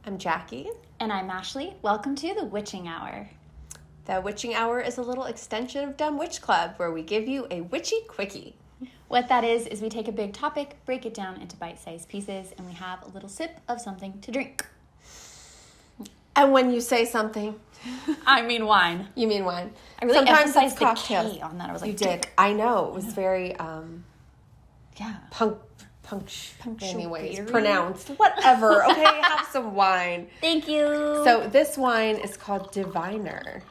I'm Jackie. And I'm Ashley. Welcome to the Witching Hour. The Witching Hour is a little extension of Dumb Witch Club where we give you a witchy quickie. What that is we take a big topic, break it down into bite-sized pieces, and we have a little sip of something to drink. And when you say something... I mean wine. You mean wine. I really Sometimes emphasized it's the cocktails. K on that. I was like, You did. I know. It was very anyways, pronounced. Whatever. Okay, have some wine. Thank you. So this wine is called diviner.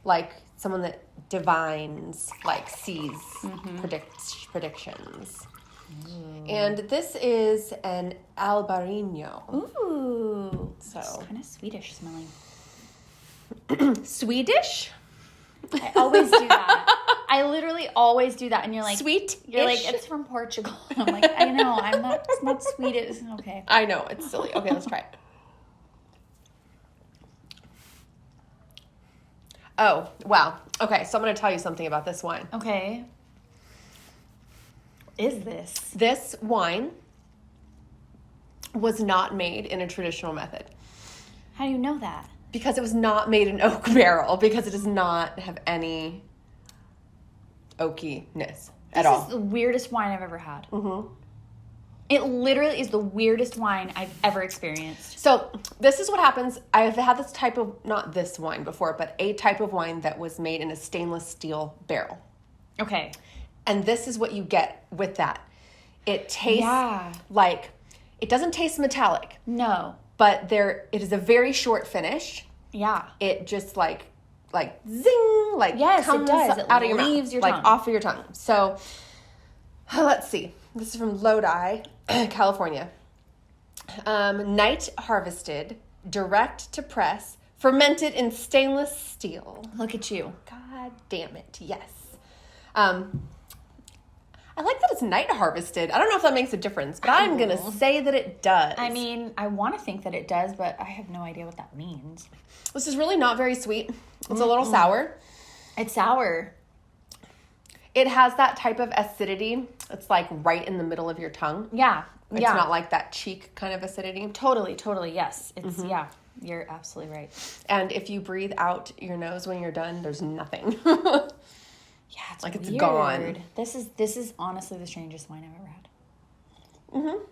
Like someone that divines, like sees predictions. And this is an Albarino. Ooh. So It's kind of Swedish smelling. Swedish? I always do that. I literally always do that. And you're like... Sweet? You're like, it's from Portugal. And I'm like, I know. It's not Swedish. Okay. I know. It's silly. Okay, let's try it. Oh, wow. Okay, so I'm going to tell you something about this wine. Okay. What is this? This wine was not made in a traditional method. How do you know that? Because it was not made in oak barrel, because it does not have any oakiness at all. This is the weirdest wine I've ever had. Mm-hmm. It literally is the weirdest wine I've ever experienced. So this is what happens. I've had this type of, not this wine before, but a type of wine that was made in a stainless steel barrel. Okay. And this is what you get with that. It tastes like, it doesn't taste metallic. No. But it is a very short finish. Yeah. It just like zing, like yes, comes it does. It out of your leaves mouth, your like tongue. off of your tongue. So let's see. This is from Lodi, California. Night harvested, direct to press, fermented in stainless steel. Look at you. God damn it! Yes. I like that it's night harvested. I don't know if that makes a difference, but I'm going to say that it does. I mean, I want to think that it does, but I have no idea what that means. This is really not very sweet. It's a little sour. It's sour. It has that type of acidity. It's like right in the middle of your tongue. Yeah. It's not like that cheek kind of acidity. Totally, yes. It's, you're absolutely right. And if you breathe out your nose when you're done, there's nothing. Yeah, it's like weird. It's gone. This is honestly the strangest wine I've ever had. Mm-hmm.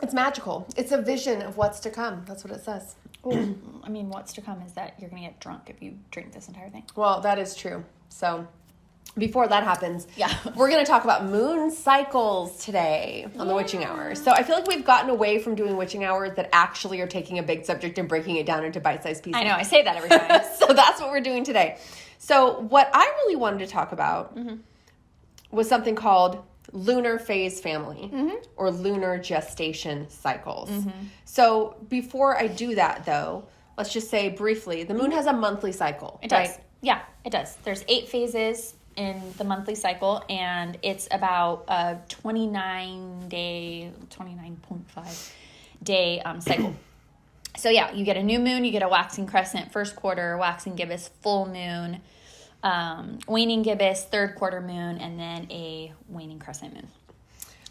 It's magical. It's a vision of what's to come. That's what it says. Ooh, I mean, what's to come is that you're going to get drunk if you drink this entire thing. Well, that is true. So before that happens, yeah, we're going to talk about moon cycles today on the Witching Hour. So I feel like we've gotten away from doing Witching Hours that actually are taking a big subject and breaking it down into bite-sized pieces. I know. I say that every time. So that's what we're doing today. So what I really wanted to talk about was something called lunar phase family or lunar gestation cycles. So before I do that, though, let's just say briefly, the moon has a monthly cycle. It does. Yeah, it does. There's 8 phases in the monthly cycle, and it's about a 29.5 day cycle. So yeah, you get a new moon, you get a waxing crescent, first quarter, waxing gibbous, full moon, waning gibbous, third quarter moon, and then a waning crescent moon.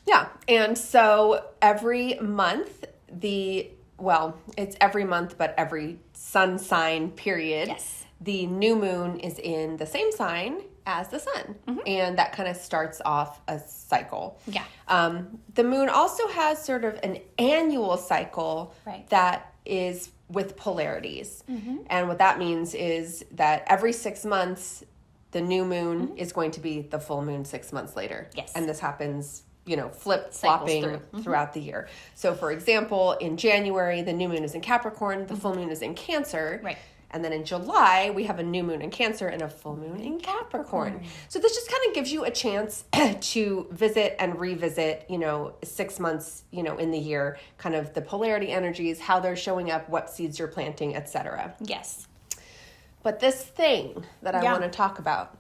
Yeah, and so every month, it's every month, but every sun sign period, the new moon is in the same sign as the sun, and that kind of starts off a cycle. Yeah. The moon also has sort of an annual cycle that is with polarities. And what that means is that every 6 months, the new moon is going to be the full moon 6 months later. Yes. And this happens, flip-flopping throughout the year. So, for example, in January, the new moon is in Capricorn, the full moon is in Cancer. Right. And then in July, we have a new moon in Cancer and a full moon in Capricorn. So this just kind of gives you a chance to visit and revisit, 6 months, in the year, kind of the polarity energies, how they're showing up, what seeds you're planting, etc. Yes. But this thing that I want to talk about,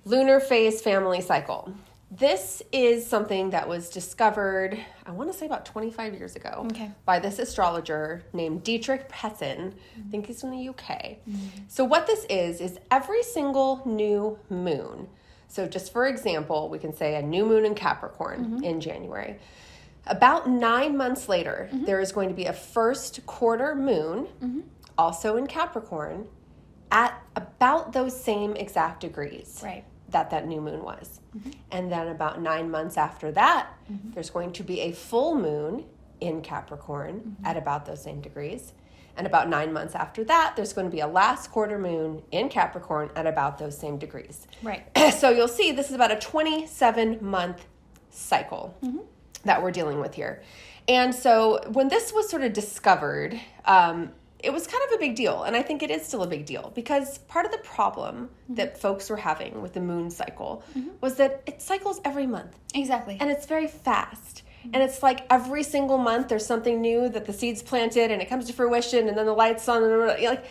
lunar phase family cycle. This is something that was discovered, I want to say about 25 years ago, by this astrologer named Dietrich Pessin. I think he's from the UK. So what this is every single new moon. So just for example, we can say a new moon in Capricorn in January. About 9 months later, there is going to be a first quarter moon, also in Capricorn, at about those same exact degrees that new moon was. And then about 9 months after that, there's going to be a full moon in Capricorn at about those same degrees. And about 9 months after that, there's going to be a last quarter moon in Capricorn at about those same degrees. Right. So you'll see this is about a 27-month cycle that we're dealing with here. And so when this was sort of discovered, it was kind of a big deal. And I think it is still a big deal because part of the problem that folks were having with the moon cycle was that it cycles every month. Exactly. And it's very fast. And it's like every single month there's something new that the seed's planted and it comes to fruition and then the light's on. And like,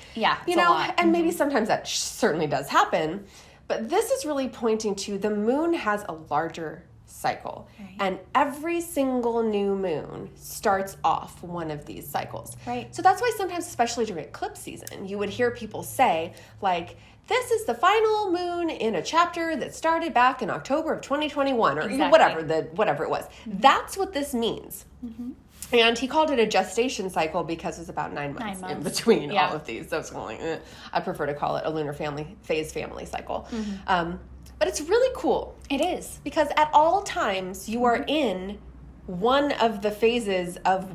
you know, and maybe sometimes that certainly does happen. But this is really pointing to the moon has a larger cycle. Right. And every single new moon starts off one of these cycles. Right. So that's why sometimes, especially during eclipse season, you would hear people say, like, this is the final moon in a chapter that started back in October of 2021 or whatever it was. That's what this means. And he called it a gestation cycle because it was about 9 months in between all of these. So it's like, I prefer to call it a lunar phase family cycle. But it's really cool. It is. Because at all times you are in one of the phases of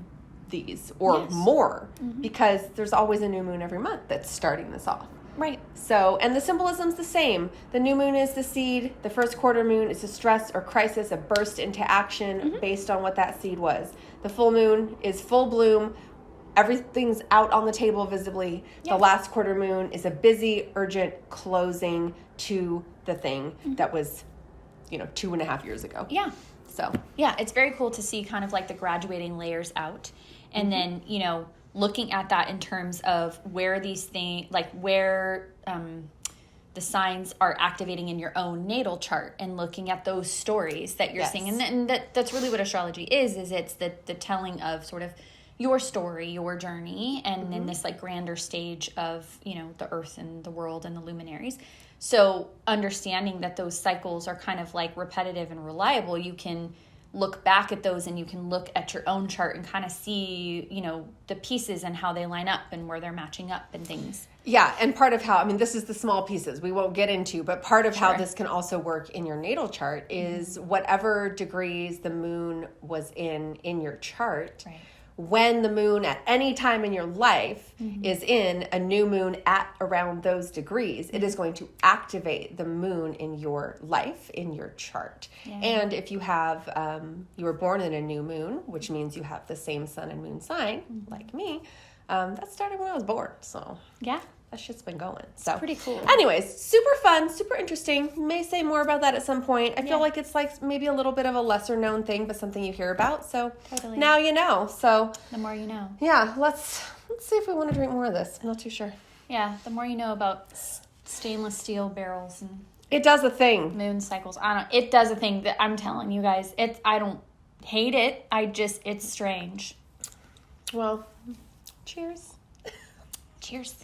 these or more because there's always a new moon every month that's starting this off. Right. So, and the symbolism's the same. The new moon is the seed. The first quarter moon is a stress or crisis, a burst into action based on what that seed was. The full moon is full bloom. Everything's out on the table visibly. The last quarter moon is a busy, urgent closing to the thing that was, 2.5 years ago. Yeah. So. Yeah, it's very cool to see kind of like the graduating layers out. And then, looking at that in terms of where these things, like where the signs are activating in your own natal chart and looking at those stories that you're seeing. And that's really what astrology is it's the telling of sort of your story, your journey, and in this like grander stage of, the earth and the world and the luminaries. So understanding that those cycles are kind of like repetitive and reliable, you can look back at those and you can look at your own chart and kind of see, the pieces and how they line up and where they're matching up and things. Yeah, and part of how, this is the small pieces we won't get into, but part of how this can also work in your natal chart is whatever degrees the moon was in your chart. Right. When the moon at any time in your life is in a new moon at around those degrees, it is going to activate the moon in your life, in your chart. Yeah. And if you have, you were born in a new moon, which means you have the same sun and moon sign, like me, that started when I was born. So yeah, that shit's been going. So pretty cool. Anyways, super fun, super interesting. May say more about that at some point. I feel like it's like maybe a little bit of a lesser known thing, but something you hear about. So now you know. So the more you know. Yeah, let's see if we want to drink more of this. I'm not too sure. Yeah, the more you know about stainless steel barrels and it does a thing. Moon cycles. It does a thing that I'm telling you guys. I don't hate it. It's strange. Well, cheers. Cheers.